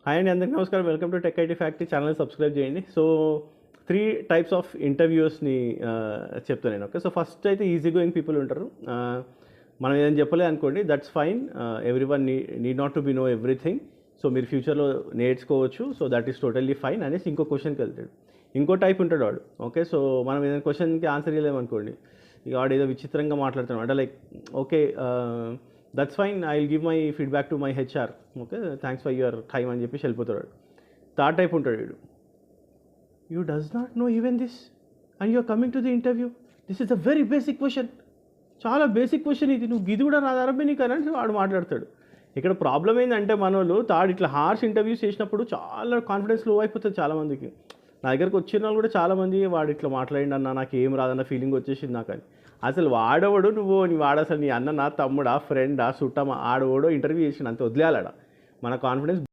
Hi అండి, అందరికీ నమస్కారం. Welcome to tech IT factory channel. Subscribe చేయండి. సో 3 టైప్స్ ఆఫ్ ఇంటర్వ్యూస్ని చెప్తాను నేను. ఓకే, సో ఫస్ట్ అయితే ఈజీ గోయింగ్ పీపుల్ ఉంటారు. మనం ఏదైనా చెప్పలేదు అనుకోండి, that's fine. Everyone need not to be know everything. So మీరు ఫ్యూచర్లో నేర్చుకోవచ్చు. So that is totally fine అనేసి ఇంకో క్వశ్చన్కి వెళ్తాడు. ఇంకో టైప్ ఉంటాడు వాడు. ఓకే, సో మనం ఏదైనా క్వశ్చన్కి ఆన్సర్ చేయలేమనుకోండి, ఇక వాడు ఏదో విచిత్రంగా మాట్లాడుతున్నాడు అంటే like okay that's fine, I will give my feedback to my HR. Okay, thanks for your time అని చెప్పేసి వెళ్ళిపోతాడు. థర్డ్ టైప్ ఉంటాడు వీడు. You does not know even this and you're coming to the interview. This is a very basic question. చాలా basic question ఇది, నువ్వు ఇది కూడా రాదారబ్బే నీకు అని వాడు మాట్లాడతాడు. ఇక్కడ ప్రాబ్లం ఏంటంటే మన వాళ్ళు ఇట్లా హార్ష్ ఇంటర్వ్యూస్ చేసినప్పుడు చాలా కాన్ఫిడెన్స్ లో అయిపోతుంది చాలామందికి. నా దగ్గరకు వచ్చిన వాళ్ళు కూడా చాలామంది వాడు ఇట్లా మాట్లాడిండి అన్న, నాకు ఏం రాదన్న ఫీలింగ్ వచ్చేసింది నాకు అని. అసలు వాడవడు నీ వాడు అసలు నీ అన్న, నా తమ్ముడా, ఫ్రెండా, చుట్టమా, ఆడవడో ఇంటర్వ్యూ చేసిన అంతే, వదిలేయాలడ. మన కాన్ఫిడెన్స్